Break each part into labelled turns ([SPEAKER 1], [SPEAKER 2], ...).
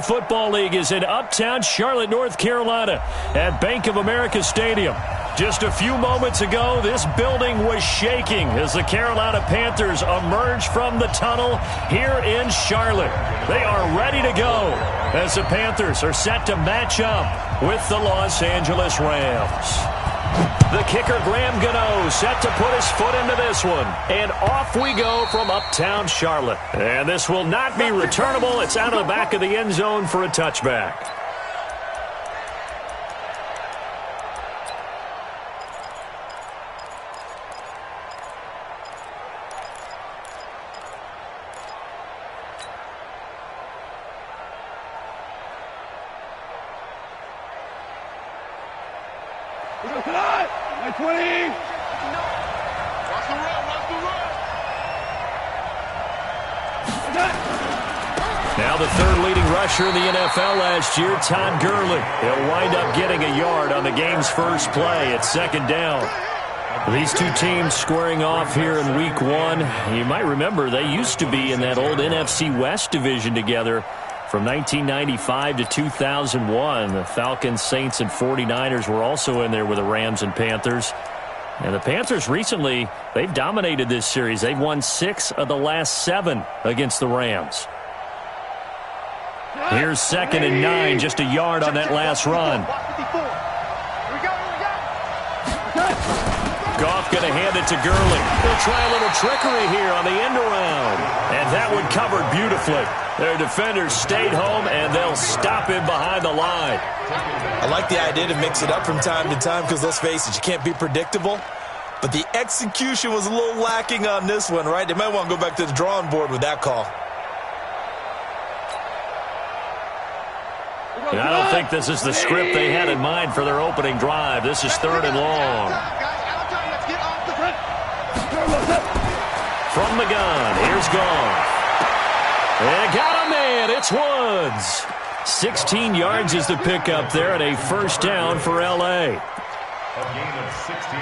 [SPEAKER 1] Football League is in uptown Charlotte, North Carolina at Bank of America Stadium. Just a few moments ago, this building was shaking as the Carolina Panthers emerged from the tunnel here in Charlotte. They are ready to go as the Panthers are set to match up with the Los Angeles Rams. The kicker, Graham Gano, set to put his foot into this one. And off we go from uptown Charlotte. And this will not be returnable. It's out of the back of the end zone for a touchback.
[SPEAKER 2] Now
[SPEAKER 1] the third leading rusher in the NFL last year, Todd Gurley. He'll wind up getting a yard on the game's first play at second down. These two teams squaring off here in Week 1. You might remember they used to be in that old NFC West division together from 1995 to 2001. The Falcons, Saints, and 49ers were also in there with the Rams and Panthers. And the Panthers recently, they've dominated this series. They've won 6 of the last 7 against the Rams. Here's 2nd and 9, just a yard on that last run. Goff going to hand it to Gurley. They'll try a little trickery here on the end around. And that one covered beautifully. Their defenders stayed home, and they'll stop him behind the line.
[SPEAKER 2] I like the idea to mix it up from time to time because, let's face it, you can't be predictable. But the execution was a little lacking on this one, right? They might want to go back to the drawing board with that call.
[SPEAKER 1] And I don't think this is the script they had in mind for their opening drive. This is 3rd and long. From the gun, here's Goff. And got a man, it's Woods. 16 yards is the pickup there and a first down for L.A.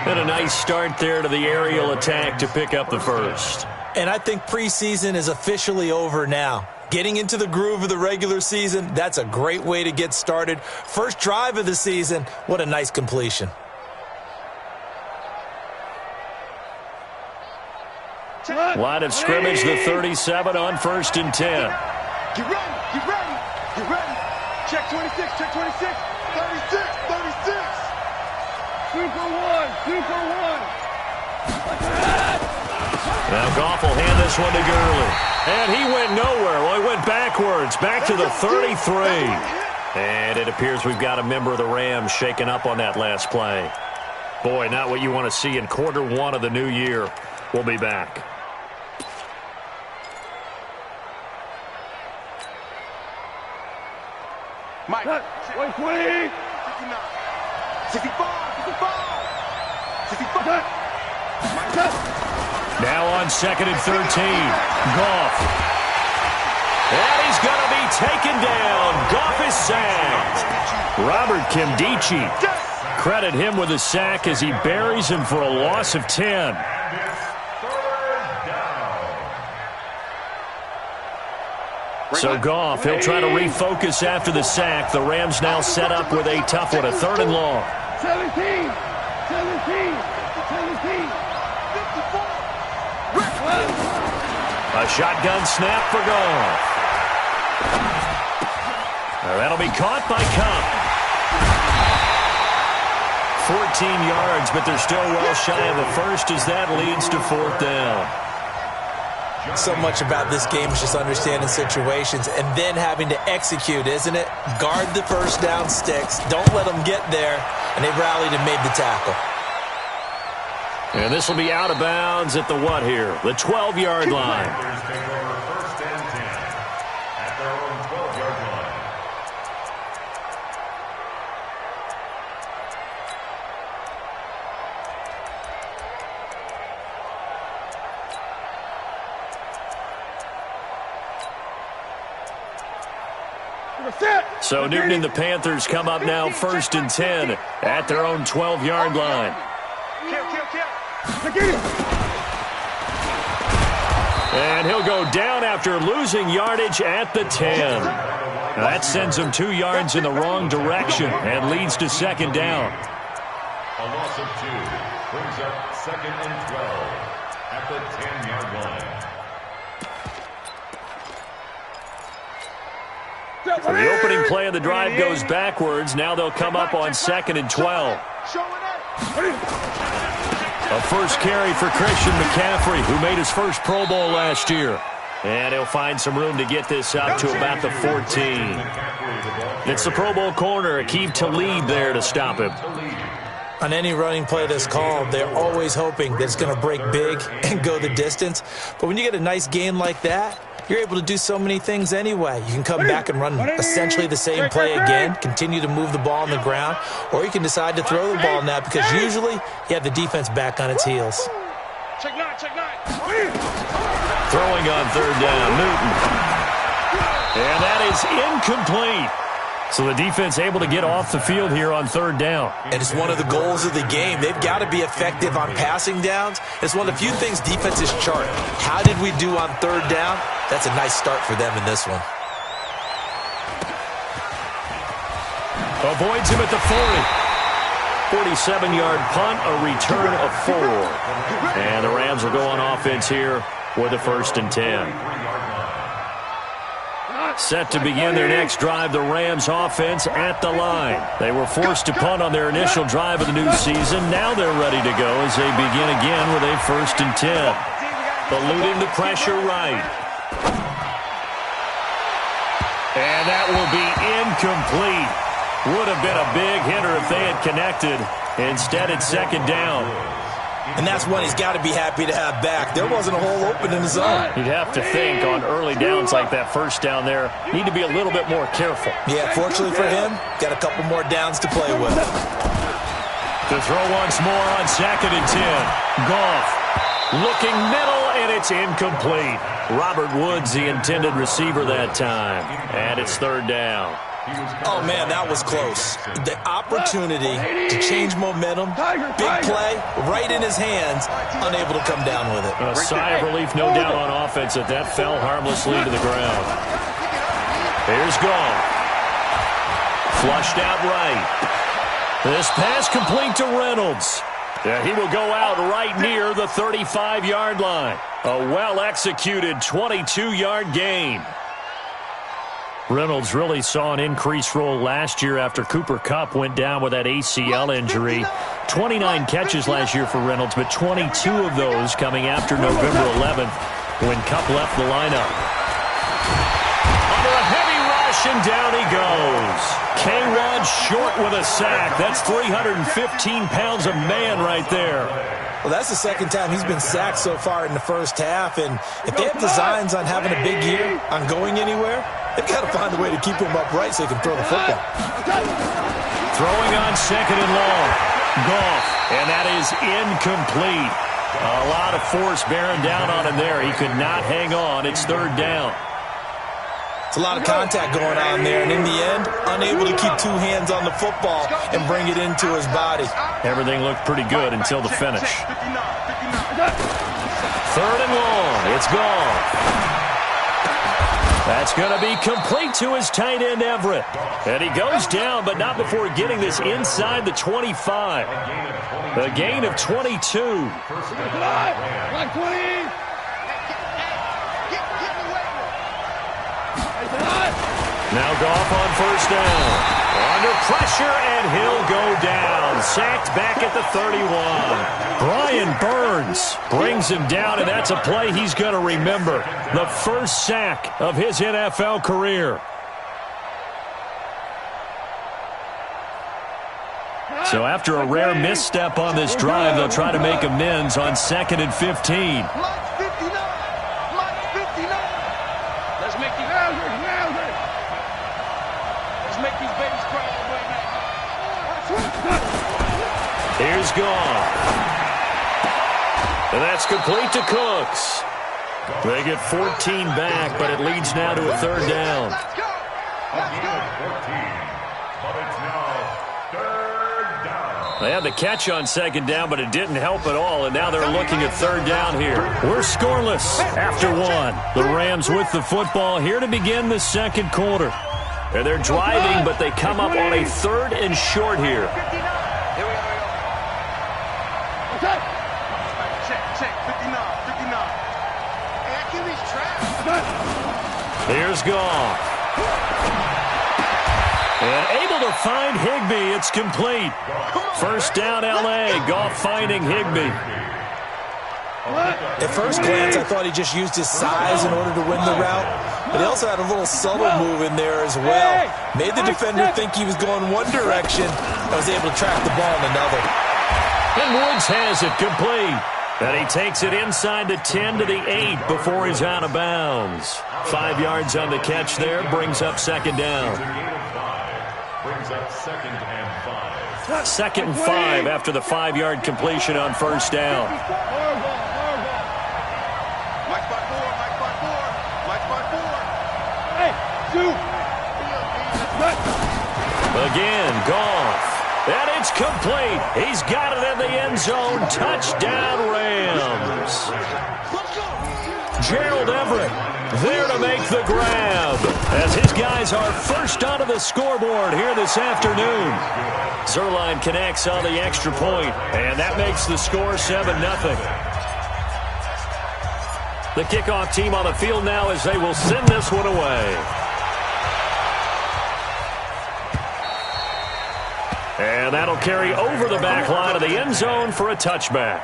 [SPEAKER 1] And a nice start there to the aerial attack to pick up the first.
[SPEAKER 2] And I think preseason is officially over now. Getting into the groove of the regular season, that's a great way to get started. First drive of the season, what a nice completion.
[SPEAKER 1] Line of scrimmage, the 37 on 1st and 10.
[SPEAKER 3] Get ready, get ready, get ready. Check 26, check 26. 36, 36. 2 for 1, 2 for 1.
[SPEAKER 1] Now Goff will hand this one to Gurley. And he went nowhere. Well, he went backwards, back to the 33. And it appears we've got a member of the Rams shaken up on that last play. Boy, not what you want to see in quarter 1 of the new year. We'll be back.
[SPEAKER 3] Mike, 120. 65, 65.
[SPEAKER 1] Now on 2nd and 13. Goff. And he's going to be taken down. Goff is sacked. Robert Kimdichie. Credit him with a sack as he buries him for a loss of 10. So Goff, he'll try to refocus after the sack. The Rams now set up with a tough one, a 3rd and long.
[SPEAKER 3] 17, 17, 17.
[SPEAKER 1] A shotgun snap for Goff. That'll be caught by Cup. 14 yards, but they're still well shy of the first as that leads to 4th down.
[SPEAKER 2] So much about this game is just understanding situations and then having to execute, isn't it? Guard the first down sticks. Don't let them get there. And they rallied and made the tackle.
[SPEAKER 1] And this will be out of bounds at the what here? The 12-yard line. So Newton and the Panthers come up now 1st and 10 at their own 12-yard line. And he'll go down after losing yardage at the 10. That sends them 2 yards in the wrong direction and leads to second down.
[SPEAKER 4] A loss of 2 brings up 2nd and 12 at the 10-yard line.
[SPEAKER 1] So the opening play of the drive goes backwards. Now they'll come up on 2nd and 12. A first carry for Christian McCaffrey, who made his first Pro Bowl last year. And he'll find some room to get this out to about the 14. It's the Pro Bowl corner, Aqib Talib, there to stop him.
[SPEAKER 2] On any running play that's called, they're always hoping that it's going to break big and go the distance. But when you get a nice game like that, you're able to do so many things anyway. You can come back and run essentially the same play again, continue to move the ball on the ground, or you can decide to throw the ball now because usually you have the defense back on its heels.
[SPEAKER 3] Check nine, check nine.
[SPEAKER 1] Throwing on 3rd down, Newton. And that is incomplete. So the defense able to get off the field here on 3rd down.
[SPEAKER 2] And it's one of the goals of the game. They've got to be effective on passing downs. It's one of the few things defenses chart. How did we do on 3rd down? That's a nice start for them in this one.
[SPEAKER 1] Avoids him at the 40. 47-yard punt, a return of 4. And the Rams will go on offense here with a 1st and 10. Set to begin their next drive, the Rams offense at the line. They were forced to punt on their initial drive of the new season. Now they're ready to go as they begin again with a 1st and 10. Eluding the pressure right. And that will be incomplete. Would have been a big hitter if they had connected. Instead, it's 2nd down.
[SPEAKER 2] And that's one he's got to be happy to have back. There wasn't a hole open in the zone.
[SPEAKER 1] You'd have to think on early downs like that 1st down there, need to be a little bit more careful.
[SPEAKER 2] Yeah, fortunately for him, got a couple more downs to play with.
[SPEAKER 1] To throw once more on 2nd and 10. Goff looking middle, and it's incomplete. Robert Woods, the intended receiver that time. And it's 3rd down.
[SPEAKER 2] Oh, man, that was close. The opportunity to change momentum, big play, right in his hands, unable to come down with it.
[SPEAKER 1] A sigh of relief, no doubt, on offense that fell harmlessly to the ground. Here's Goff. Flushed out right. This pass complete to Reynolds. Yeah, he will go out right near the 35-yard line. A well-executed 22-yard gain. Reynolds really saw an increased role last year after Cooper Kupp went down with that ACL injury. 29 catches last year for Reynolds, but 22 of those coming after November 11th when Kupp left the lineup. Under a heavy rush, and down he goes. K-Rod short with a sack. That's 315 pounds of man right there.
[SPEAKER 2] Well, that's the 2nd time he's been sacked so far in the 1st half, and if they have designs on having a big year, on going anywhere, they've got to find a way to keep him upright so he can throw the football.
[SPEAKER 1] Throwing on 2nd and long. Goff, and that is incomplete. A lot of force bearing down on him there. He could not hang on. It's 3rd down.
[SPEAKER 2] It's a lot of contact going on there, and in the end, unable to keep 2 hands on the football and bring it into his body.
[SPEAKER 1] Everything looked pretty good until the finish. 3rd and long. It's gone. That's going to be complete to his tight end, Everett. And he goes down, but not before getting this inside the 25. A gain of 22. Now Goff on 1st down. Under pressure, and he'll go down. Sacked back at the 31. Brian Burns brings him down, and that's a play he's going to remember. The first sack of his NFL career. So after a rare misstep on this drive, they'll try to make amends on 2nd and 15. Here's Goff. And that's complete to Cooks. They get 14 back, but it leads now to a 3rd down. They had the catch on 2nd down, but it didn't help at all, and now they're looking at 3rd down here. We're scoreless after 1. The Rams with the football here to begin the 2nd quarter. And they're driving, but they come up on a 3rd and short here.
[SPEAKER 3] Here we go. Okay. Check. 59. Hey, that QB's trash.
[SPEAKER 1] Here's Goff. And able to find Higbee. It's complete. First down, L.A. Goff finding Higbee.
[SPEAKER 2] At first glance, I thought he just used his size in order to win the route, but he also had a little subtle move in there as well. Made the defender think he was going one direction and was able to track the ball in another.
[SPEAKER 1] And Woods has it complete. And he takes it inside the 10 to the 8 before he's out of bounds. 5 yards on the catch there, brings up 2nd down.
[SPEAKER 4] Brings up 2nd and 5.
[SPEAKER 1] 2nd and 5 after the 5-yard completion on 1st down.
[SPEAKER 3] Mike by 4. Hey, shoot.
[SPEAKER 1] Again, Goff. And it's complete. He's got it in the end zone. Touchdown, Rams. Gerald Everett there to make the grab as his guys are first onto the scoreboard here this afternoon. Zerline connects on the extra point, and that makes the score 7-0. The kickoff team on the field now as they will send this one away. And that'll carry over the back line of the end zone for a touchback.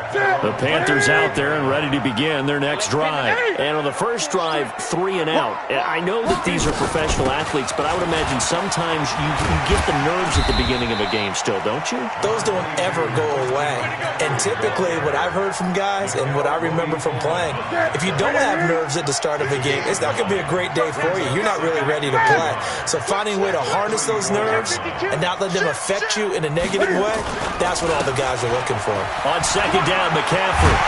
[SPEAKER 1] The Panthers out there and ready to begin their next drive. And on the first drive, 3 and out. I know that these are professional athletes, but I would imagine sometimes you get the nerves at the beginning of a game still, don't you?
[SPEAKER 2] Those don't ever go away. And typically what I've heard from guys and what I remember from playing, if you don't have nerves at the start of a game, it's not going to be a great day for you. You're not really ready to play. So finding a way to harness those nerves and not let them affect you in a negative way, that's what all the guys are looking for.
[SPEAKER 1] On 2nd down, McCaffrey.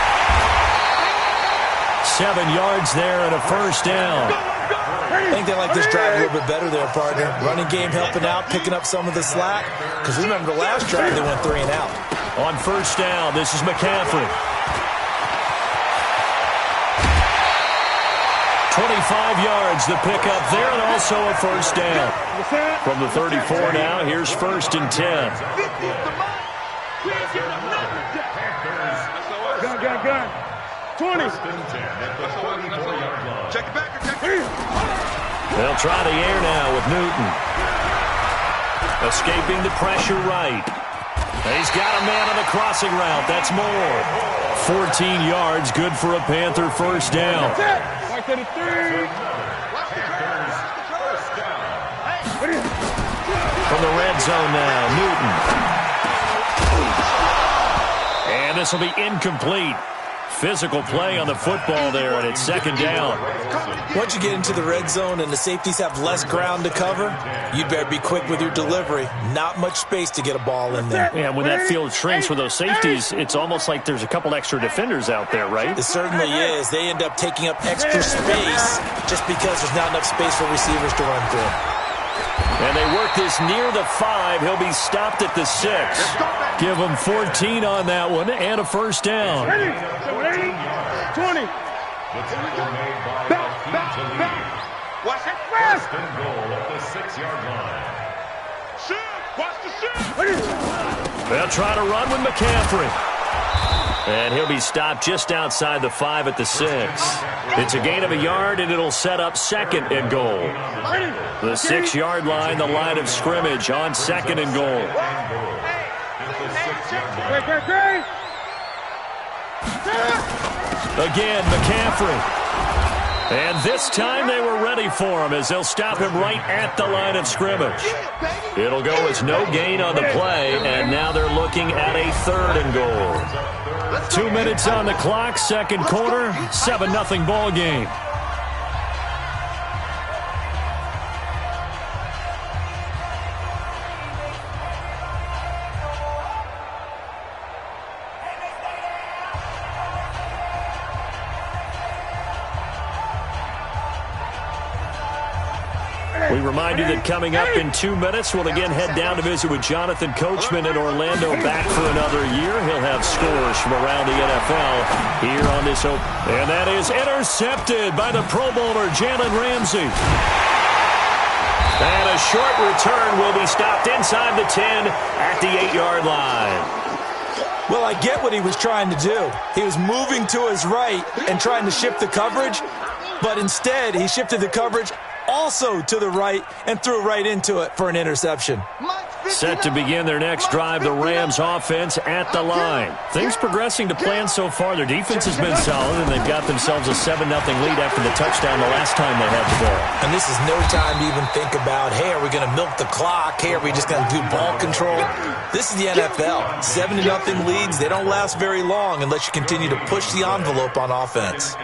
[SPEAKER 1] 7 yards there and a first down.
[SPEAKER 2] I think they like this drive a little bit better there, partner. Running game helping out, picking up some of the slack. Because remember the last drive, they went 3 and out.
[SPEAKER 1] On 1st down, this is McCaffrey. 25 yards the pickup there and also a first down. From the 34 now, here's 1st and 10.
[SPEAKER 3] Gun. 20.
[SPEAKER 4] Check it back.
[SPEAKER 1] They'll try the air now with Newton. Escaping the pressure right. He's got a man on the crossing route. That's more. 14 yards, good for a Panther first down. From the red zone now, Newton. And this will be incomplete. Physical play on the football there, and it's 2nd down.
[SPEAKER 2] Once you get into the red zone and the safeties have less ground to cover, you'd better be quick with your delivery. Not much space to get a ball in there.
[SPEAKER 1] And when that field shrinks with those safeties, it's almost like there's a couple extra defenders out there, right?
[SPEAKER 2] It certainly is. They end up taking up extra space just because there's not enough space for receivers to run through.
[SPEAKER 1] And they work this near the 5. He'll be stopped at the 6. Give him 14 on that one and a first down.
[SPEAKER 3] 20.
[SPEAKER 4] The tackle made by Talib.
[SPEAKER 3] Watch it.
[SPEAKER 4] 1st and goal at the 6-yard line.
[SPEAKER 3] Shoot. Watch the shoot.
[SPEAKER 1] They'll try to run with McCaffrey. And he'll be stopped just outside the 5 at the 6. It's a gain of a yard, and it'll set up 2nd and goal. The 6-yard line, the line of scrimmage on 2nd and goal.
[SPEAKER 3] Great.
[SPEAKER 1] Again, McCaffrey. And this time they were ready for him as they'll stop him right at the line of scrimmage. It'll go as no gain on the play, and now they're looking at a 3rd and goal. 2 minutes on the clock, 2nd quarter, 7-0 ball game. We remind you that coming up in 2 minutes, we'll again head down to visit with Jonathan Coachman in Orlando, back for another year. He'll have scores from around the NFL here on this open. And that is intercepted by the Pro Bowler, Jalen Ramsey. And a short return will be stopped inside the 10 at the 8-yard line.
[SPEAKER 2] Well, I get what he was trying to do. He was moving to his right and trying to shift the coverage, but instead he shifted the coverage also to the right and threw right into it for an interception.
[SPEAKER 1] Set to begin their next drive, the Rams offense at the line. Things progressing to plan so far. Their defense has been solid, and they've got themselves a 7-0 lead after the touchdown the last time they had the ball.
[SPEAKER 2] And this is no time to even think about, hey, are we going to milk the clock? Hey, are we just going to do ball control? This is the NFL. 7-0 leads, they don't last very long unless you continue to push the envelope on offense.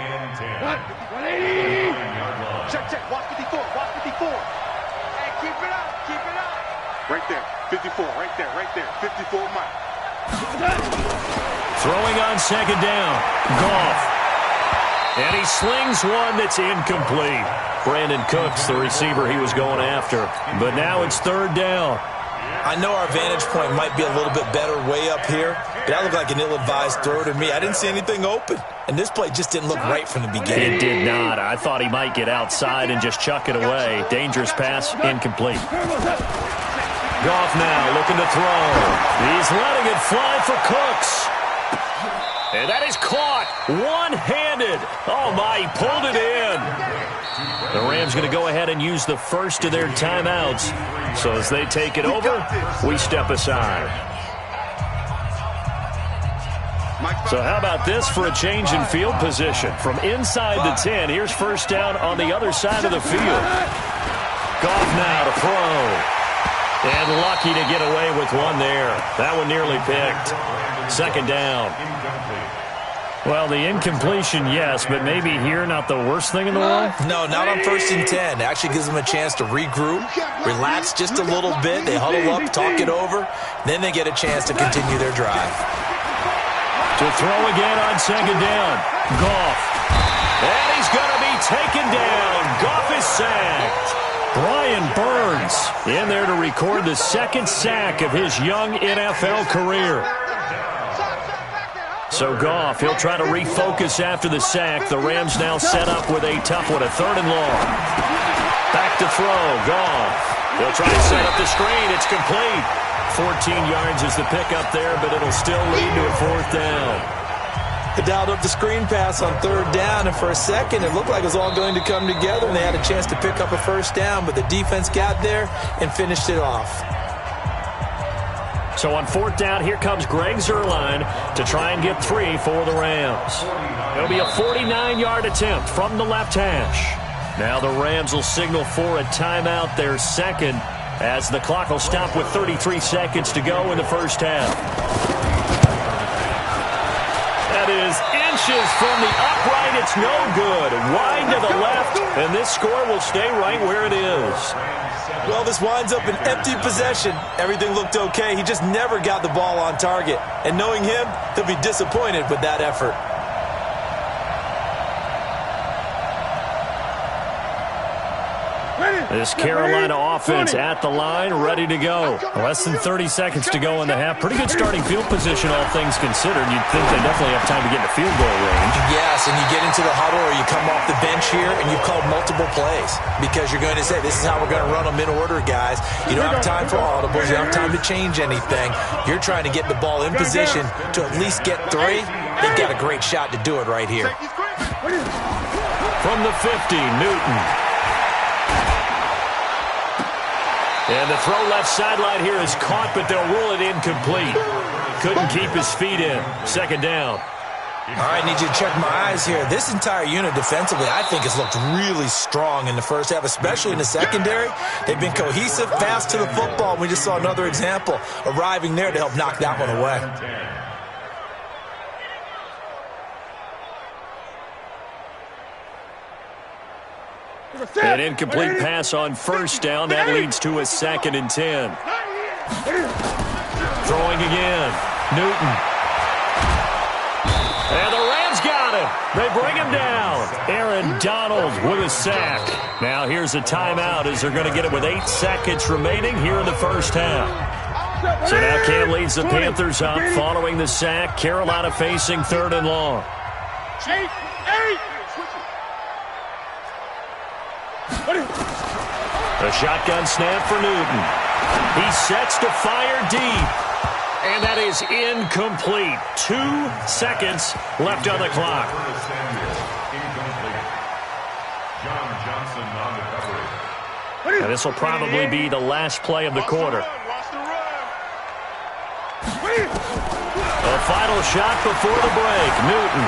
[SPEAKER 3] Check. Watch 54. Hey, keep it up. Right there. 54. Right there. 54 Mike.
[SPEAKER 1] Throwing on second down. Goff. And he slings one that's incomplete. Brandon Cooks, the receiver he was going after. But now it's third down.
[SPEAKER 2] I know our vantage point might be a little bit better way up here, but that looked like an ill-advised throw to me. I didn't see anything open, and this play just didn't look right from the beginning.
[SPEAKER 1] It did not. I thought he might get outside and just chuck it away. Dangerous pass, incomplete. Goff now looking to throw. He's letting it fly for Cooks. And that is caught one-handed. Oh, my, he pulled it in. The Rams going to go ahead and use the first of their timeouts. So as they take it over, we step aside. So how about this for a change in field position? From inside the 10, here's first down on the other side of the field. Goff now to throw. And lucky to get away with one there. That one nearly picked. Second down. Well, the incompletion, yes, but maybe here not the worst thing in the world?
[SPEAKER 2] No, not on 1st and 10. It actually gives them a chance to regroup, relax just a little bit. They huddle up, talk it over. Then they get a chance to continue their drive.
[SPEAKER 1] To throw again on second down. Goff. And he's going to be taken down. Goff is sacked. Brian Burns in there to record the second sack of his young NFL career. So Goff, he'll try to refocus after the sack. The Rams now set up with a tough one, a 3rd and long. Back to throw, Goff. He'll try to set up the screen. It's complete. 14 yards is the pickup there, but it'll still lead to a 4th down.
[SPEAKER 2] They dialed up the screen pass on 3rd down, and for a second it looked like it was all going to come together, and they had a chance to pick up a 1st down, but the defense got there and finished it off.
[SPEAKER 1] So on 4th down, here comes Greg Zuerlein to try and get 3 for the Rams. It'll be a 49-yard attempt from the left hash. Now the Rams will signal for a timeout, their second, as the clock will stop with 33 seconds to go in the first half. That is inches from the upright. It's no good. Wide to the left, and this score will stay right where it is.
[SPEAKER 2] Well, this winds up an empty possession. Everything looked okay. He just never got the ball on target. And knowing him, he'll be disappointed with that effort.
[SPEAKER 1] This Carolina offense at the line, ready to go. Less than 30 seconds to go in the half. Pretty good starting field position, all things considered. You'd think they definitely have time to get into field goal range.
[SPEAKER 2] Yes, and you get into the huddle or you come off the bench here and you've called multiple plays because you're going to say, this is how we're going to run them in order, guys. You don't have time for audibles. You don't have time to change anything. You're trying to get the ball in position to at least get 3. They've got a great shot to do it right here.
[SPEAKER 1] From the 50, Newton. And the throw left sideline here is caught, but they'll rule it incomplete. Couldn't keep his feet in. Second down.
[SPEAKER 2] All right, need you to check my eyes here. This entire unit defensively, I think, has looked really strong in the first half, especially in the secondary. They've been cohesive, fast to the football. We just saw another example arriving there to help knock that one away.
[SPEAKER 1] An incomplete pass on first down. That leads to a 2nd and 10. Throwing again. Newton. And the Rams got him. They bring him down. Aaron Donald with a sack. Now here's a timeout as they're going to get it with 8 seconds remaining here in the first half. So now Cam leads the Panthers up following the sack. Carolina facing 3rd and long.
[SPEAKER 3] 8.
[SPEAKER 1] A shotgun snap for Newton. He sets to fire deep. And that is incomplete. 2 seconds left on the clock. And this will probably be the last play of the quarter. A final shot before the break. Newton.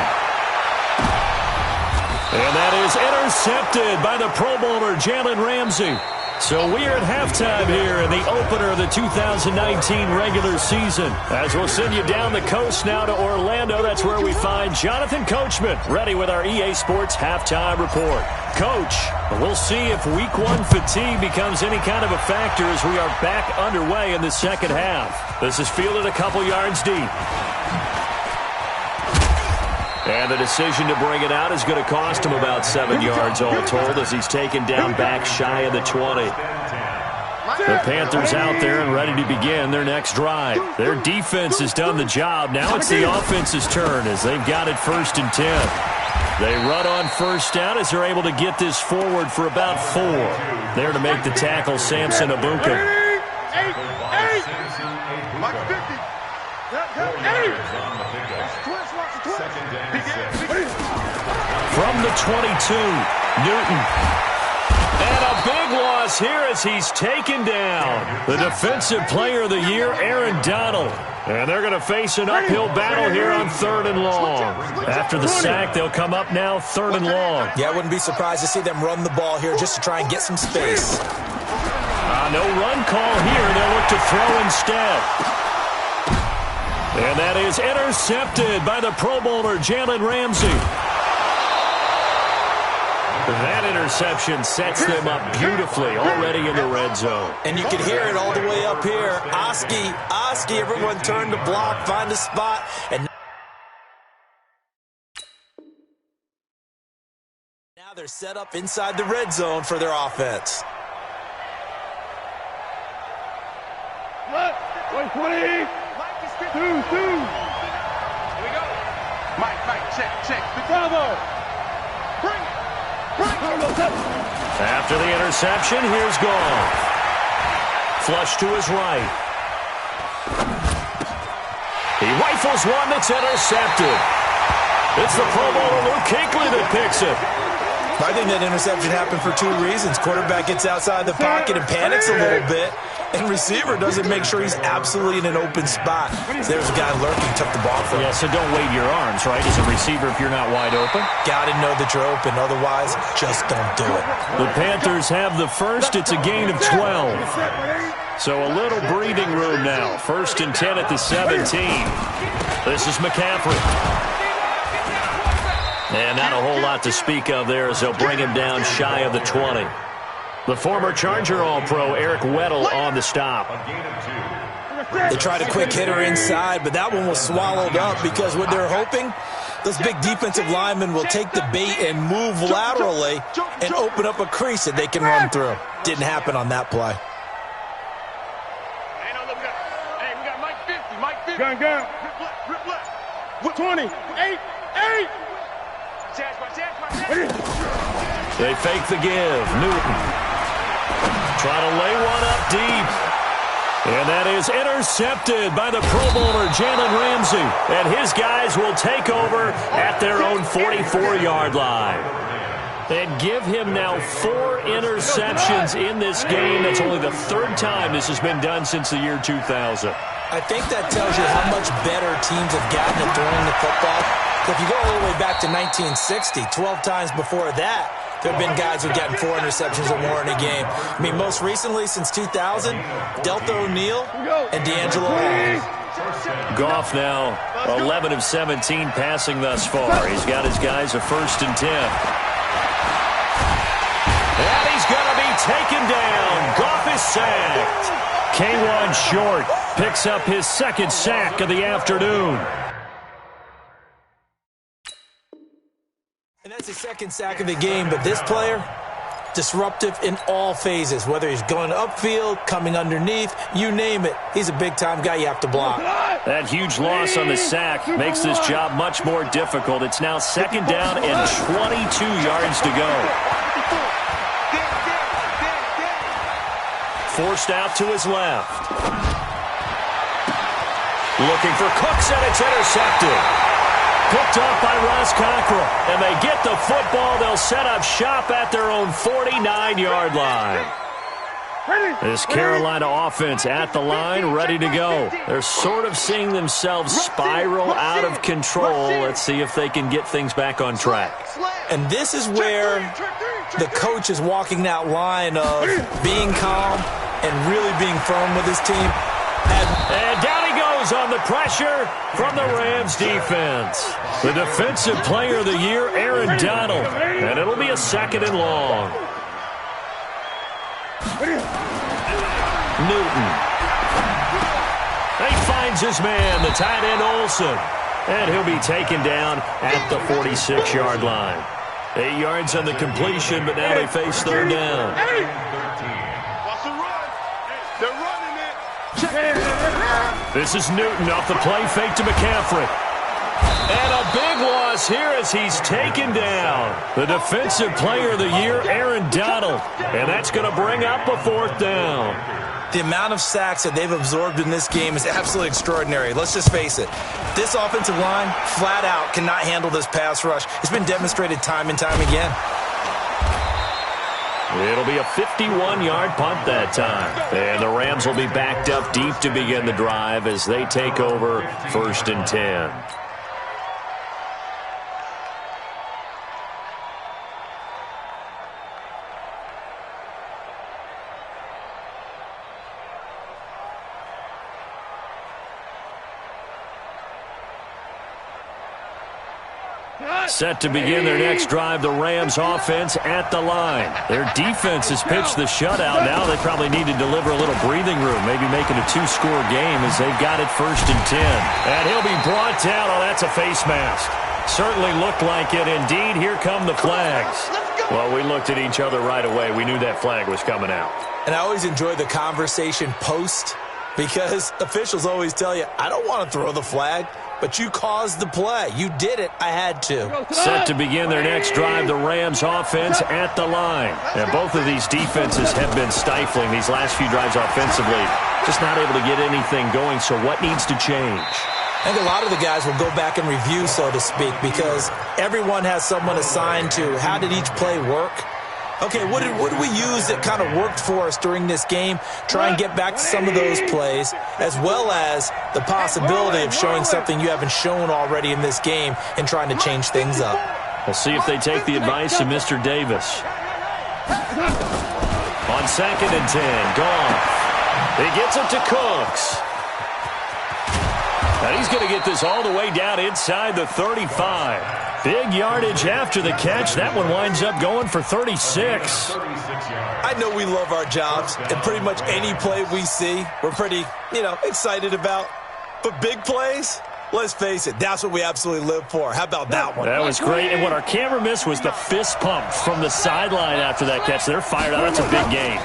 [SPEAKER 1] And that is intercepted by the Pro Bowler, Jalen Ramsey. So we are at halftime here in the opener of the 2019 regular season. As we'll send you down the coast now to Orlando, that's where we find Jonathan Coachman, ready with our EA Sports halftime report. Coach, we'll see if week 1 fatigue becomes any kind of a factor as we are back underway in the second half. This is fielded a couple yards deep. And the decision to bring it out is going to cost him about 7 yards all told as he's taken down back shy of the 20. The Panthers out there and ready to begin their next drive. Their defense has done the job. Now it's the offense's turn as they've got it 1st and 10. They run on first down as they're able to get this forward for about 4. There to make the tackle, Samson Abuka. From the 22, Newton. And a big loss here as he's taken down the Defensive Player of the Year, Aaron Donald. And they're going to face an uphill battle here on 3rd and long. After the sack, they'll come up now 3rd and long.
[SPEAKER 2] Yeah, I wouldn't be surprised to see them run the ball here just to try and get some space.
[SPEAKER 1] No run call here. They'll look to throw instead. And that is intercepted by the Pro Bowler, Jalen Ramsey. That interception sets them up beautifully already in the red zone.
[SPEAKER 2] And you can hear it all the way up here. Oski, everyone turn to block, find a spot. And now they're set up inside the red zone for their offense.
[SPEAKER 3] 120. 2. Here we go. Mike, check. Bravo. Bring it.
[SPEAKER 1] After the interception, here's Goff. Flush to his right. He rifles one that's intercepted. It's the Pro Bowler Luke Kuechly that picks it.
[SPEAKER 2] I think that interception happened for 2 reasons. Quarterback gets outside the pocket and panics a little bit, and receiver doesn't make sure he's absolutely in an open spot. So there's a guy lurking, took the ball from him.
[SPEAKER 1] Yeah, so don't wave your arms, right, as a receiver if you're not wide open.
[SPEAKER 2] Got to know that you're open. Otherwise, just don't do it.
[SPEAKER 1] The Panthers have the first. It's a gain of 12. So a little breathing room now. 1st and 10 at the 17. This is McCaffrey. And not a whole lot to speak of there as they'll bring him down shy of the 20. The former Charger All-Pro Eric Weddle on the stop.
[SPEAKER 2] They tried a quick hitter inside, but that one was swallowed up because what they're hoping, those big defensive linemen will take the bait and move laterally and open up a crease that they can run through. Didn't happen on that play.
[SPEAKER 3] Hey, we got Mike 50. Gun. Rip left. 20. 8.
[SPEAKER 1] They fake the give. Newton trying to lay one up deep. And that is intercepted by the Pro Bowler, Jalen Ramsey. And his guys will take over at their own 44-yard line. And give him now 4 interceptions in this game. That's only the 3rd time this has been done since the year 2000.
[SPEAKER 2] I think that tells you how much better teams have gotten at throwing the football. If you go all the way back to 1960, 12 times before that, there have been guys who've gotten 4 interceptions or more in a game. I mean, most recently, since 2000, Delta O'Neal and D'Angelo Hall.
[SPEAKER 1] Goff now 11 of 17 passing thus far. He's got his guys a 1st and 10. And he's going to be taken down. Goff is sacked. K1 Short picks up his 2nd sack of the afternoon.
[SPEAKER 2] And that's his 2nd sack of the game, but this player, disruptive in all phases, whether he's going upfield, coming underneath, you name it. He's a big-time guy you have to block.
[SPEAKER 1] That huge loss on the sack makes this job much more difficult. It's now 2nd down and 22 yards to go. forced out to his left. Looking for Cooks, and it's intercepted. Picked up by Ross Cockrell, and they get the football. They'll set up shop at their own 49-yard line. This Carolina offense at the line, ready to go. They're sort of seeing themselves spiral out of control. Let's see if they can get things back on track.
[SPEAKER 2] And this is where the coach is walking that line of being calm and really being firm with his team.
[SPEAKER 1] And down he goes on the pressure from the Rams defense. The defensive player of the year, Aaron Donald. And it'll be a 2nd and long. Newton. He finds his man, the tight end Olsen. And he'll be taken down at the 46-yard line. 8 yards on the completion, but now they face 3rd down.
[SPEAKER 3] Watch the run. They're running it.
[SPEAKER 1] This is Newton off the play fake to McCaffrey. And a big loss here as he's taken down. The defensive player of the year, Aaron Donald. And that's going to bring up a 4th down.
[SPEAKER 2] The amount of sacks that they've absorbed in this game is absolutely extraordinary. Let's just face it. This offensive line, flat out, cannot handle this pass rush. It's been demonstrated time and time again.
[SPEAKER 1] It'll be a 51-yard punt that time. And the Rams will be backed up deep to begin the drive as they take over 1st and 10. Set to begin their next drive, the Rams offense at the line. Their defense has pitched the shutout. Now they probably need to deliver a little breathing room, maybe make it a 2-score game as they've got it 1st and 10. And he'll be brought down. Oh, that's a face mask. Certainly looked like it. Indeed, here come the flags. Well, we looked at each other right away. We knew that flag was coming out.
[SPEAKER 2] And I always enjoy the conversation post because officials always tell you, I don't want to throw the flag. But you caused the play. You did it. I had to.
[SPEAKER 1] Set to begin their next drive, the Rams offense at the line. And both of these defenses have been stifling these last few drives offensively. Just not able to get anything going, so what needs to change?
[SPEAKER 2] I think a lot of the guys will go back and review, so to speak, because everyone has someone assigned to how did each play work. Okay, what did we use that kind of worked for us during this game? Try and get back to some of those plays, as well as the possibility of showing something you haven't shown already in this game and trying to change things up.
[SPEAKER 1] We'll see if they take the advice of Mr. Davis. On 2nd and 10, Goff. He gets it to Cooks. And he's going to get this all the way down inside the 35. Big yardage after the catch. That one winds up going for 36.
[SPEAKER 2] I know we love our jobs, and pretty much any play we see, we're pretty, excited about. But big plays, let's face it, that's what we absolutely live for. How about that one?
[SPEAKER 1] That was great. And what our camera missed was the fist pump from the sideline after that catch. They're fired out. That's a big gain.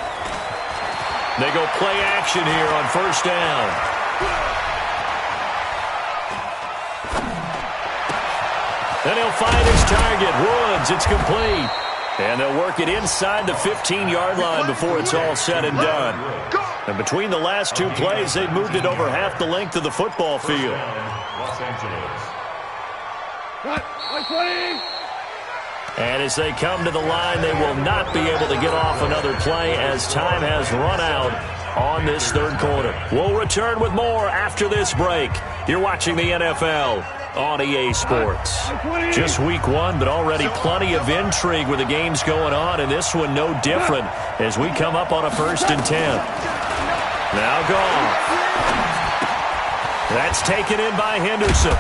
[SPEAKER 1] They go play action here on 1st down. And he'll find his target, Woods. It's complete. And they'll work it inside the 15-yard line before it's all said and done. And between the last 2 plays, they've moved it over half the length of the football field.
[SPEAKER 4] Los Angeles.
[SPEAKER 1] And as they come to the line, they will not be able to get off another play as time has run out on this 3rd quarter. We'll return with more after this break. You're watching the NFL on EA Sports. Just week 1, but already plenty of intrigue with the games going on, and this one no different as we come up on a 1st and 10. Now Goff. That's taken in by Henderson.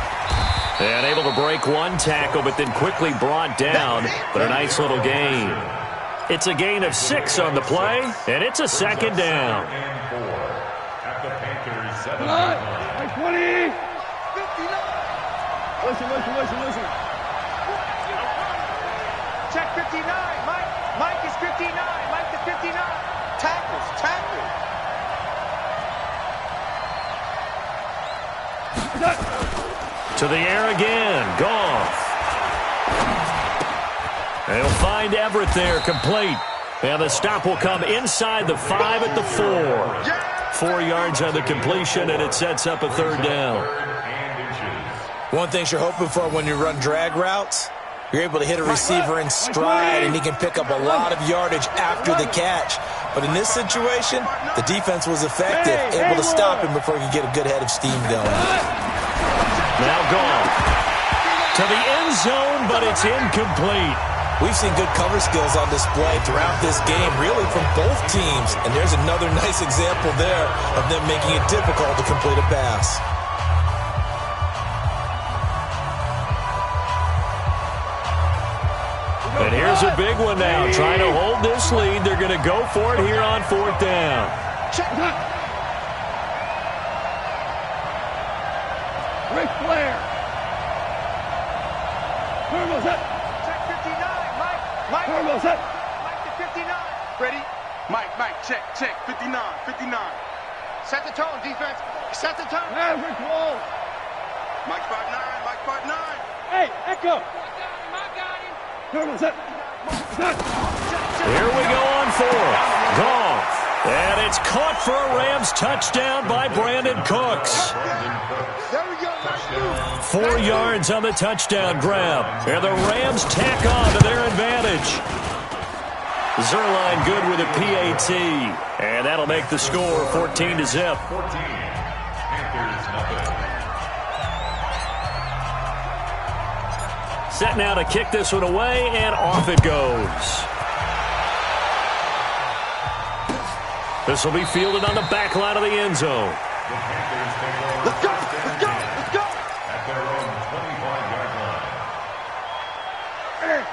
[SPEAKER 1] And able to break 1 tackle, but then quickly brought down, but a nice little gain. It's a gain of 6 on the play, and it's a 2nd down.
[SPEAKER 4] At the Panthers 7-yard line.
[SPEAKER 3] 20. Listen. Check 59. Mike is 59. Mike is 59. Tackles.
[SPEAKER 1] To the air again. Goff. They'll find Everett there, complete. And the stop will come inside the 5 at the 4. 4 yards on the completion, and it sets up a 3rd down.
[SPEAKER 2] One thing you're hoping for when you run drag routes, you're able to hit a receiver in stride, and he can pick up a lot of yardage after the catch. But in this situation, the defense was effective, able to stop him before he could get a good head of steam going.
[SPEAKER 1] Now gone to the end zone, but it's incomplete.
[SPEAKER 2] We've seen good cover skills on display throughout this game, really from both teams. And there's another nice example there of them making it difficult to complete a pass.
[SPEAKER 1] And here's a big one now. Trying to hold this lead. They're going to go for it here on 4th down.
[SPEAKER 3] Ric Flair. Turbo's up. Check 59. Mike. Turbo's up. Mike to 59. Ready? Mike, check. 59. Set the tone, defense. Set the tone. Average wall. Mike 5'9. Hey, Echo. Turbo's up.
[SPEAKER 1] Here we go on 4th. Gone. And it's caught for a Rams touchdown by Brandon Cooks.
[SPEAKER 3] There we go.
[SPEAKER 1] 4 yards on the touchdown grab. And the Rams tack on to their advantage. Zerline good with a PAT. And that'll make the score 14-0. Set now to kick this one away, and off it goes. This will be fielded on the back line of the end zone.
[SPEAKER 3] Let's go.
[SPEAKER 4] At their own 25-yard line.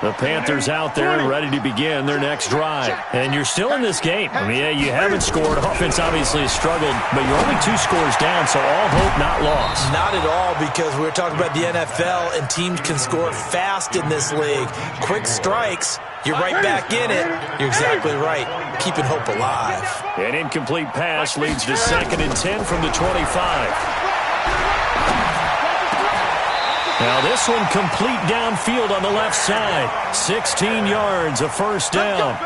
[SPEAKER 1] The Panthers out there ready to begin their next drive. And you're still in this game. I mean, yeah, you haven't scored. Offense obviously has struggled, but you're only 2 scores down, so all hope not lost.
[SPEAKER 2] Not at all, because we were talking about the NFL, and teams can score fast in this league. Quick strikes, you're right back in it. You're exactly right. Keeping hope alive.
[SPEAKER 1] An incomplete pass leads to 2nd and 10 from the 25. Now this one complete downfield on the left side. 16 yards, a 1st down.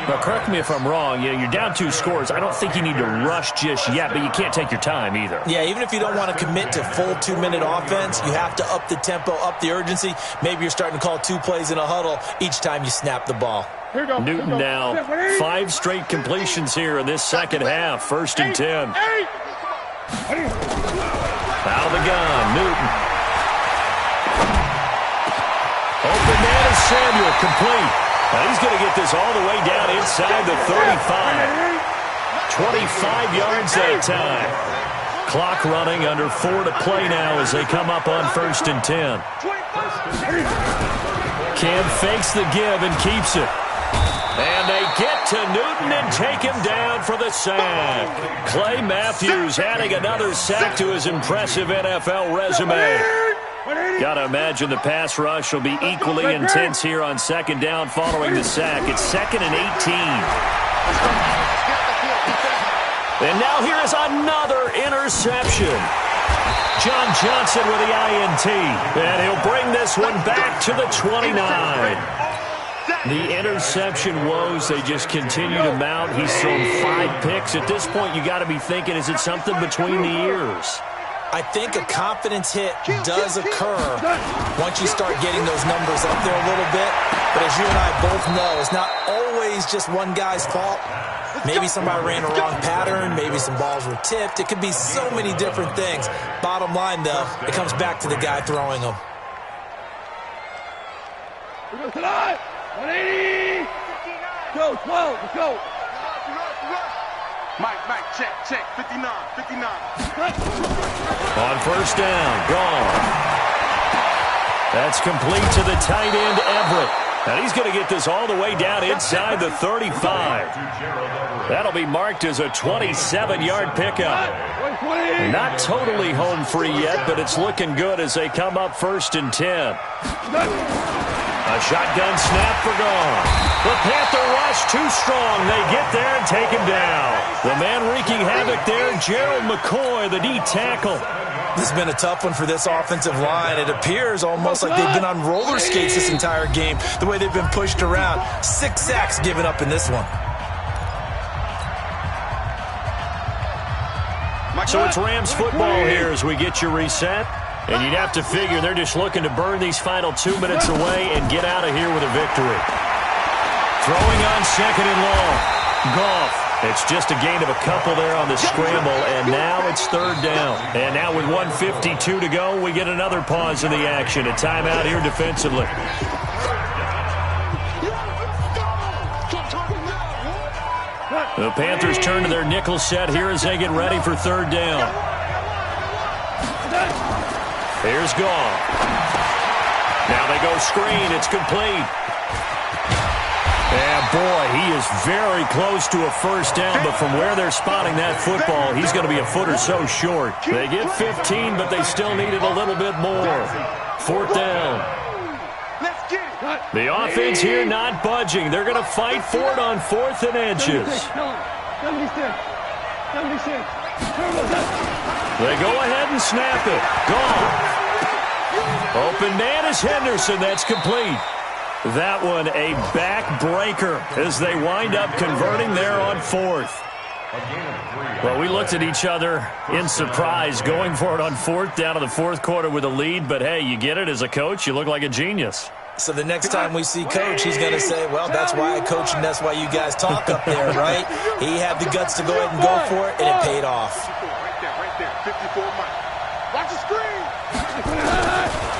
[SPEAKER 1] Now, correct me if I'm wrong. You're down 2 scores. I don't think you need to rush just yet, but you can't take your time either.
[SPEAKER 2] Yeah, even if you don't want to commit to full 2-minute offense, you have to up the tempo, up the urgency. Maybe you're starting to call 2 plays in a huddle each time you snap the ball.
[SPEAKER 1] Newton now. 5 straight completions here in this second half. 1st and 10. Out of the gun, Newton. Open man is Samuel, complete. Now he's going to get this all the way down inside the 35. 25 yards that time. Clock running, under 4 to play now as they come up on 1st and 10. Cam fakes the give and keeps it. And they get to Newton and take him down for the sack. Clay Matthews adding another sack to his impressive NFL resume. Got to imagine the pass rush will be equally intense here on 2nd down following the sack. It's 2nd and 18. And now here is another interception. John Johnson with the INT. And he'll bring this one back to the 29. The interception woes, they just continue to mount. He's thrown 5 picks. At this point, you got to be thinking, is it something between the ears?
[SPEAKER 2] I think a confidence hit does occur once you start getting those numbers up there a little bit. But as you and I both know, it's not always just one guy's fault. Maybe somebody ran a wrong pattern. Maybe some balls were tipped. It could be so many different things. Bottom line, though, it comes back to the guy throwing them.
[SPEAKER 3] 180. Go, 12, let's go. Mike, check. 59.
[SPEAKER 1] On 1st down, gone. That's complete to the tight end, Everett. And he's going to get this all the way down inside the 35. That'll be marked as a 27-yard pickup. Not totally home free yet, but it's looking good as they come up 1st and 10. A shotgun snap for gone. The Panther rush too strong. They get there and take him down. The man wreaking havoc there, Gerald McCoy, the D tackle.
[SPEAKER 2] This has been a tough one for this offensive line. It appears almost like they've been on roller skates this entire game, the way they've been pushed around. 6 sacks given up in this one.
[SPEAKER 1] So it's Rams football here as we get you reset. And you'd have to figure they're just looking to burn these final 2 minutes away and get out of here with a victory. Throwing on 2nd and long. Goff. It's just a gain of a couple there on the scramble, and now it's 3rd down. And now with 1:52 to go, we get another pause in the action. A timeout here defensively. The Panthers turn to their nickel set here as they get ready for 3rd down. Here's Goff. Now they go screen. It's complete. And, boy, he is very close to a 1st down, but from where they're spotting that football, he's going to be a foot or so short. They get 15, but they still need it a little bit more. 4th down. The offense here not budging. They're going to fight for it on 4th and inches. They go ahead and snap it. Gone. Open man is Henderson. That's complete. That one a backbreaker as they wind up converting there on 4th. Well, we looked at each other in surprise going for it on 4th down to the 4th quarter with a lead. But, hey, you get it as a coach. You look like a genius.
[SPEAKER 2] So the next time we see Coach, he's going to say, well, that's why I coach and that's why you guys talk up there, right? He had the guts to go ahead and go for it, and it paid off.
[SPEAKER 3] Right there, 54 Mike. Watch the screen.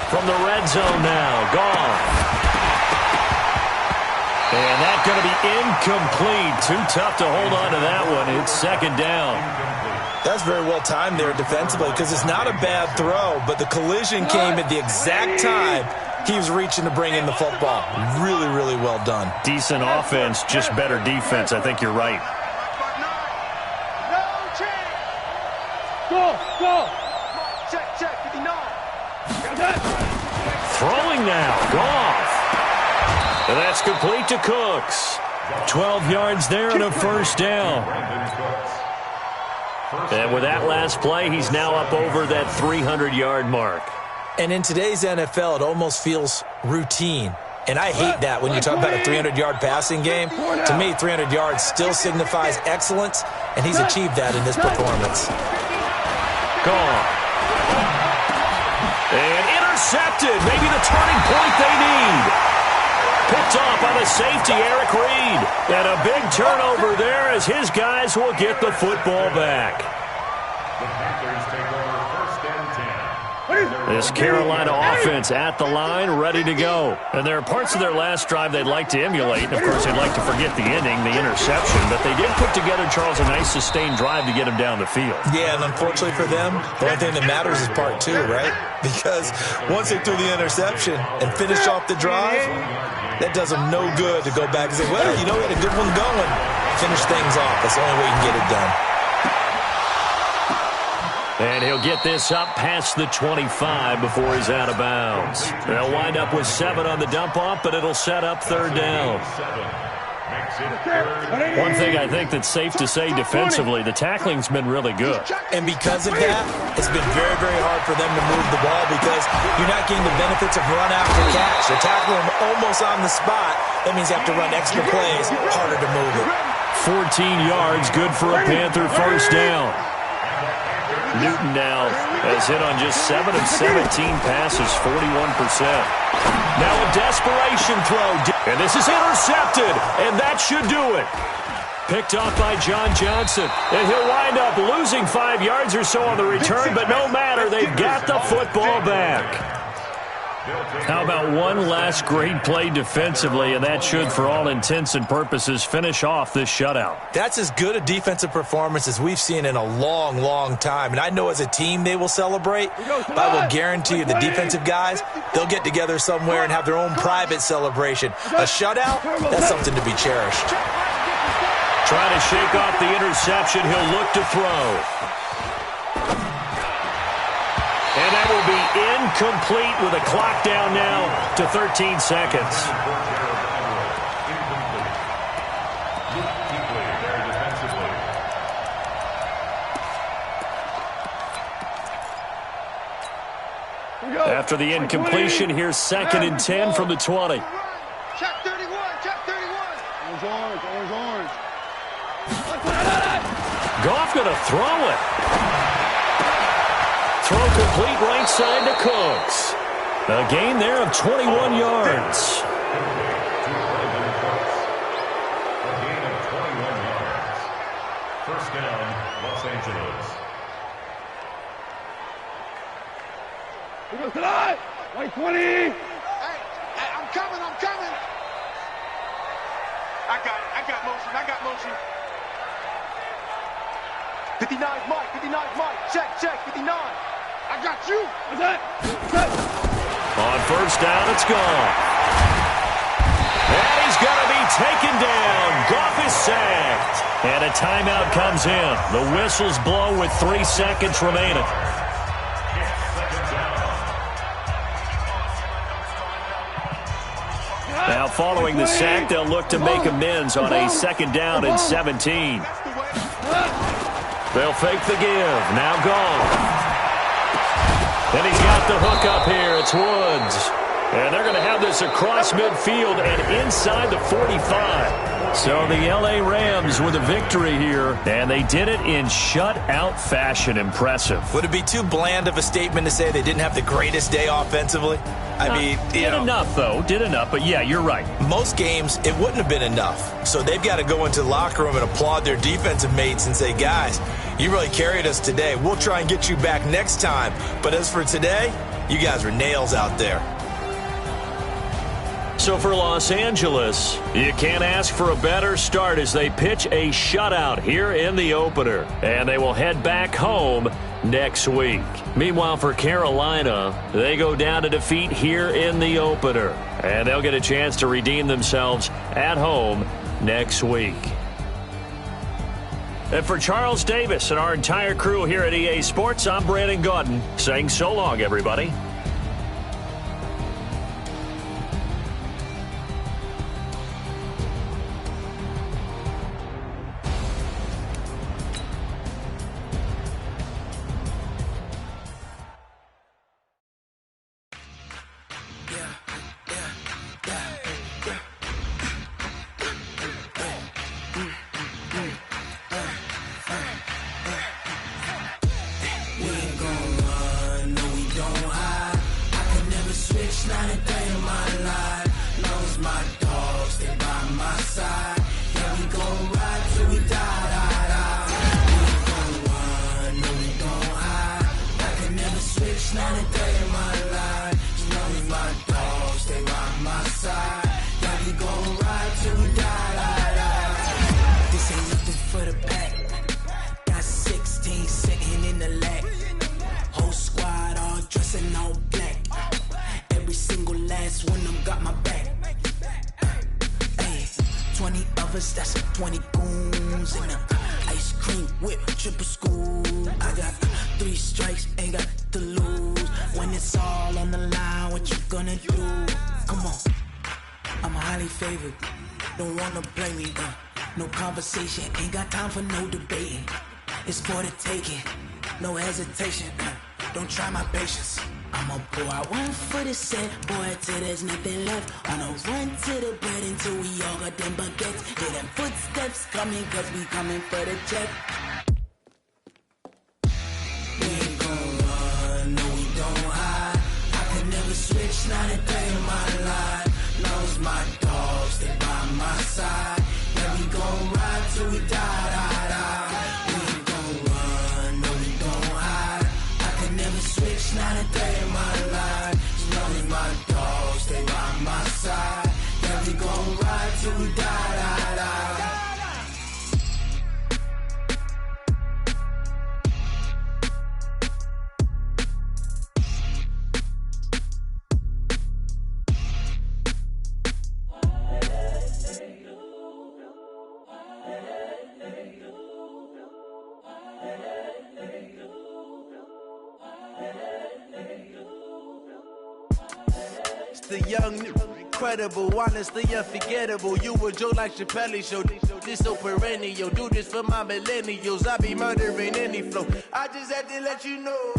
[SPEAKER 1] From the red zone now, gone. And that's going to be incomplete. Too tough to hold on to that one. It's 2nd down.
[SPEAKER 2] That's very well timed there defensively because it's not a bad throw, but the collision came at the exact time he was reaching to bring in the football. Really, really well done.
[SPEAKER 1] Decent offense, just better defense. I think you're right.
[SPEAKER 3] No change. Go. Check, 59.
[SPEAKER 1] Throwing now, Goff. And that's complete to Cooks. 12 yards there and a 1st down. And with that last play, he's now up over that 300-yard mark.
[SPEAKER 2] And in today's NFL, it almost feels routine. And I hate that when you talk about a 300-yard passing game. To me, 300 yards still signifies excellence, and he's achieved that in this performance.
[SPEAKER 1] Gone. And intercepted. Maybe the turning point they need. Picked off by the safety, Eric Reed. And a big turnover there as his guys will get the football back.
[SPEAKER 4] The Panthers take over 1st and 10.
[SPEAKER 1] This Carolina offense at the line, ready to go. And there are parts of their last drive they'd like to emulate. And, of course, they'd like to forget the ending, the interception. But they did put together, Charles, a nice sustained drive to get him down the field.
[SPEAKER 2] Yeah, and unfortunately for them, the only thing that matters is part 2, right? Because once they threw the interception and finished off the drive, that does them no good to go back and say, well, you know, we had a good one going. Finish things off. That's the only way you can get it done.
[SPEAKER 1] And he'll get this up past the 25 before he's out of bounds. They'll wind up with 7 on the dump-off, but it'll set up 3rd down. One thing I think that's safe to say defensively, the tackling's been really good.
[SPEAKER 2] And because of that, it's been very, very hard for them to move the ball because you're not getting the benefits of run after catch. They're tackling them almost on the spot. That means you have to run extra plays, harder to move it.
[SPEAKER 1] 14 yards, good for a Panther 1st down. Newton now has hit on just 7 of 17 passes, 41%. Now a desperation throw, and this is intercepted, and that should do it. Picked off by John Johnson, and he'll wind up losing 5 yards or so on the return, but no matter, they've got the football back. How about one last great play defensively, and that should, for all intents and purposes, finish off this shutout.
[SPEAKER 2] That's as good a defensive performance as we've seen in a long, long time. And I know as a team they will celebrate, but I will guarantee you the defensive guys, they'll get together somewhere and have their own private celebration. A shutout, that's something to be cherished.
[SPEAKER 1] Trying to shake off the interception, he'll look to throw. And that will be incomplete with a clock down now to 13 seconds. After the incompletion, here's 2nd and 10 from the 20.
[SPEAKER 3] Check 31, check 31. Orange.
[SPEAKER 1] Goff going to throw it. Throw complete right side to Cooks. A gain there of 21 yards.
[SPEAKER 4] First down, Los Angeles.
[SPEAKER 3] White 20. Hey, I'm coming. I got motion. 59's Mike. Check, 59. I got you. What's that?
[SPEAKER 1] On first down, it's gone. And he's going to be taken down. Goff is sacked. And a timeout comes in. The whistles blow with 3 seconds remaining. Now following the sack, they'll look to make amends on a 2nd down and 17. They'll fake the give. Now Goff. And he's got the hook up here. It's Woods. And they're going to have this across midfield and inside the 45. So the L.A. Rams with a victory here, and they did it in shutout fashion. Impressive.
[SPEAKER 2] Would it be too bland of a statement to say they didn't have the greatest day offensively? I mean,
[SPEAKER 1] did enough, though. Did enough, but yeah, you're right.
[SPEAKER 2] Most games, it wouldn't have been enough. So they've got to go into the locker room and applaud their defensive mates and say, guys, you really carried us today. We'll try and get you back next time. But as for today, you guys were nails out there.
[SPEAKER 1] So for Los Angeles, you can't ask for a better start as they pitch a shutout here in the opener. And they will head back home next week. Meanwhile, for Carolina, they go down to defeat here in the opener. And they'll get a chance to redeem themselves at home next week. And for Charles Davis and our entire crew here at EA Sports, I'm Brandon Gaudin saying so long, everybody.
[SPEAKER 5] That's 20 goons and a ice cream whip, triple school. I got 3 strikes, ain't got to lose. When it's all on the line, what you gonna do? Come on, I'm highly favored. Don't wanna blame me, no conversation, ain't got time for no debating. It's for the taking, no hesitation. Don't try my patience. I'ma pour out one for the set, boy, till there's nothing left. On a run to the bread until we all got them baguettes. Hear them footsteps coming, cause we coming for the check. We ain't gon' run, no we don't hide. I could never switch, not a day in my life. Long as my dogs, they by my side. Yeah, we gon' ride till we die. We ain't gon' run, no we don't hide. I could never switch, not a day in my life. As long as my dogs, they by my side. Yeah, we gon' ride till we die.
[SPEAKER 6] The young, incredible, honestly unforgettable. You a joke like Chappelle show. This so perennial. Do this for my millennials. I be murdering any flow. I just had to let you know.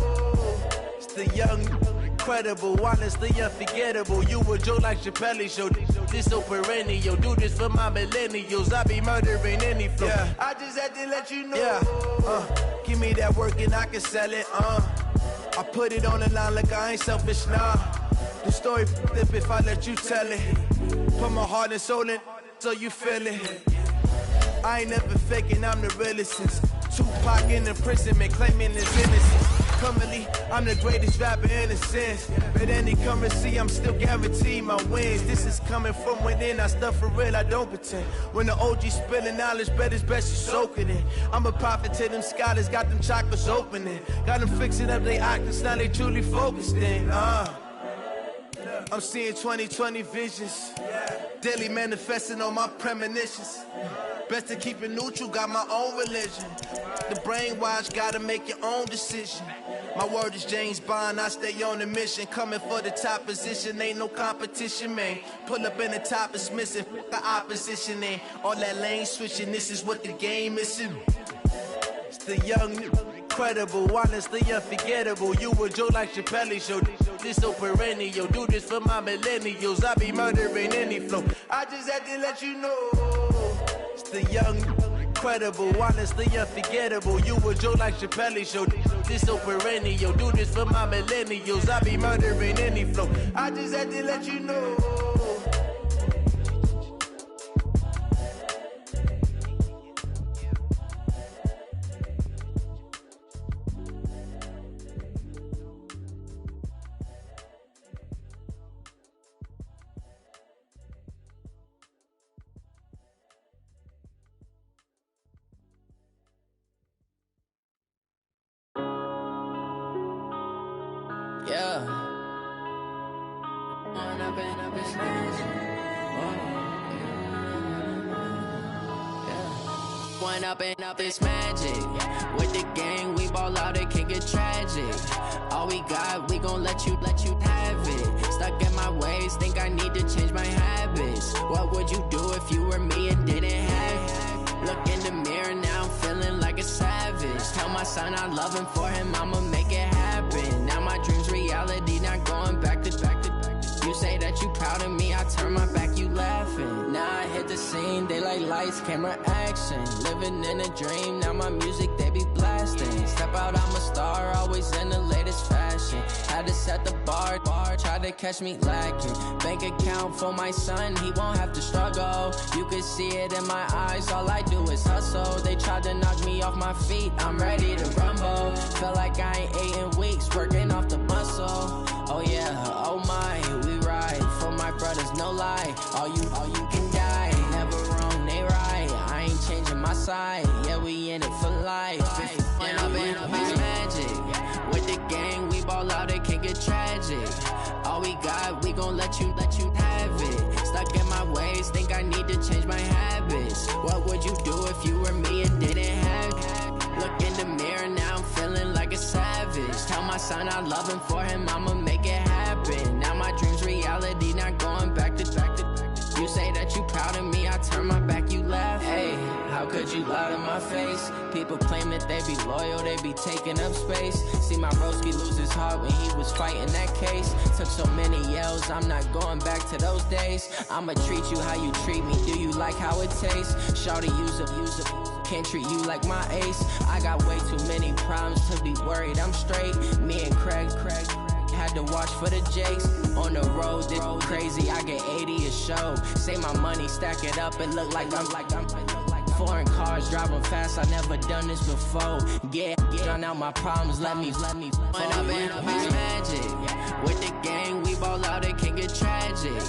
[SPEAKER 6] It's the young, incredible, honestly unforgettable. You a joke like Chappelle show. This so perennial. Do this for my millennials. I be murdering any flow. Yeah. I just had to let you know. Yeah. Give me that work and I can sell it. I put it on the line like I ain't selfish, nah. The story flip if I let you tell it. Put my heart and soul in so you feel it. I ain't never faking, I'm the realest since Tupac in imprisonment, claiming his innocence. Currently, I'm the greatest rapper in a sense. But any currency, I'm still guaranteed my wins. This is coming from within, I stuff for real, I don't pretend. When the OG spilling knowledge, bet it's best you soak it in. I'm a prophet to them scholars, got them chakras opening. Got them fixing up their octaves, now they truly focused in. I'm seeing 2020 visions. Daily manifesting on my premonitions. Best to keep it neutral, got my own religion. The brainwash, gotta make your own decision. My word is James Bond, I stay on the mission. Coming for the top position, ain't no competition, man. Pull up in the top, it's missing, the opposition ain't. All that lane switching, this is what the game is. It's the young, incredible, honestly unforgettable. You a joke like Chappelle show. This so perennial. Do this for my millennials. I be murdering any flow. I just had to let you know. It's the young, incredible, honestly unforgettable. You a joke like Chappelle show. This so perennial. Do this for my millennials. I be murdering any flow. I just had to let you know.
[SPEAKER 5] Yeah. One up and up is magic. With the gang, we ball out, it can get tragic. All we got, we gon' let you have it. Stuck in my ways, think I need to change my habits. What would you do if you were me and didn't have it? Look in the mirror, now I'm feeling like a savage. Tell my son I love him, for him I'ma make it happen. Now my dream's reality, not going back to back. You say that you proud of me, I turn my back, you laughing. Now I hit the scene, they like lights, camera, action. Living in a dream, now my music, they be blasting. Step out, I'm a star, always in the latest fashion. Had to set the bar, try to catch me lacking. Bank account for my son, he won't have to struggle. You can see it in my eyes, all I do is hustle. They tried to knock me off my feet, I'm ready to rumble. Felt like I ain't ate in weeks, working off the muscle. Oh yeah, oh my, we ride for my brothers, no lie. All you can die, never wrong, they right. I ain't changing my side, yeah, we in it for life. And I've been magic. With the gang, we ball out, it can get tragic. All we got, we gon' let you have it. Stuck in my ways, think I need to change my habits. What would you do if you were me and didn't have it? Look in the mirror, now I'm feeling like a savage. Tell my son I love him, for him I'ma make it happen. Now my dream's reality, not going back to back. You say that you proud of me, I turn my back, you laugh. Hey, how could you lie to my face? People claim that they be loyal, they be taking up space. See my broski lose his heart when he was fighting that case. Took so many yells, I'm not going back to those days. I'ma treat you how you treat me, do you like how it tastes? Shawty, use up, can't treat you like my ace. I got way too many problems to be worried, I'm straight. Me and Craig had to watch for the Jakes. On the road, this crazy, I get 80 a show. Say my money, stack it up, it look like I'm foreign cars, driving fast, I never done this before. Yeah, drown out my problems, let me When I've been magic. With the gang, we ball out, it can get tragic.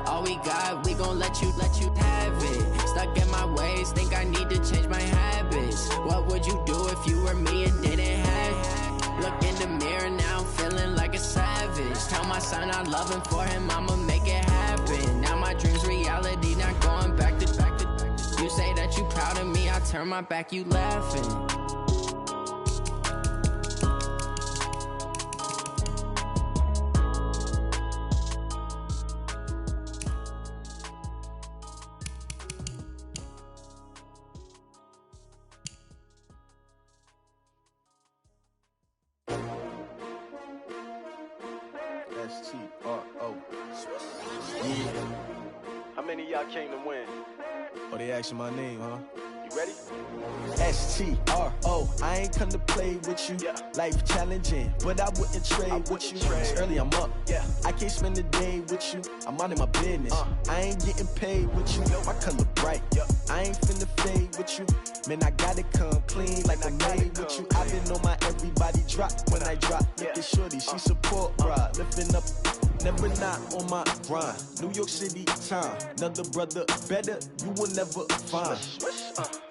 [SPEAKER 5] All we got, we gon' let you have it. Stuck in my ways, think I need to change my habits. What would you do if you were me and didn't have it? Look in the mirror, now I'm feeling like a savage. Tell my son I love him, for him I'ma make it happen. Now my dream's reality, not going back to back. You say that you proud of me, I turn my back, you laughing.
[SPEAKER 7] y'all came to win.
[SPEAKER 6] Oh, they asking my name, huh?
[SPEAKER 7] You ready?
[SPEAKER 6] S-T-R-O, I ain't come to play with you. Life challenging, but I wouldn't trade with you. It's early, I'm up. I can't spend the day with you. I'm minding my business. I ain't getting paid with you. My color bright. I ain't finna fade with you. Man, I gotta come clean like I made with you. I been on my everybody drop when I drop. Look at shorty, she support, bruh. Lifting up, never not on my grind. New York City time, another brother better, you will never find.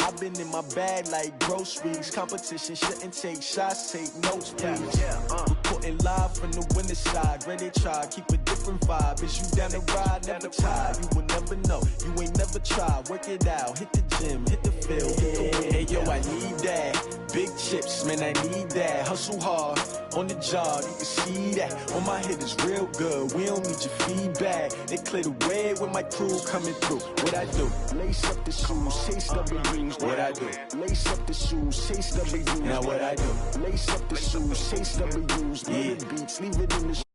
[SPEAKER 6] I've been in my bag like groceries. Competition shouldn't take shots, take notes, please. Reporting live from the winter side. Ready to try, keep a different vibe. Is you down the ride, never tired. You will never know, you ain't never tried. Work it out, hit the gym, hit the field, hit the wind. Hey yo, I need that. Big chips, man, I need that. Hustle hard, on the job, you can see that. On my head is real good, we don't need your feedback. They clear the way when my crew coming through. What I do? Lace up the shoes, chase W's. What I do? Lace up the shoes, chase W's. Now what I do? Lace up the shoes, chase W's. Yeah, beats, leave it in the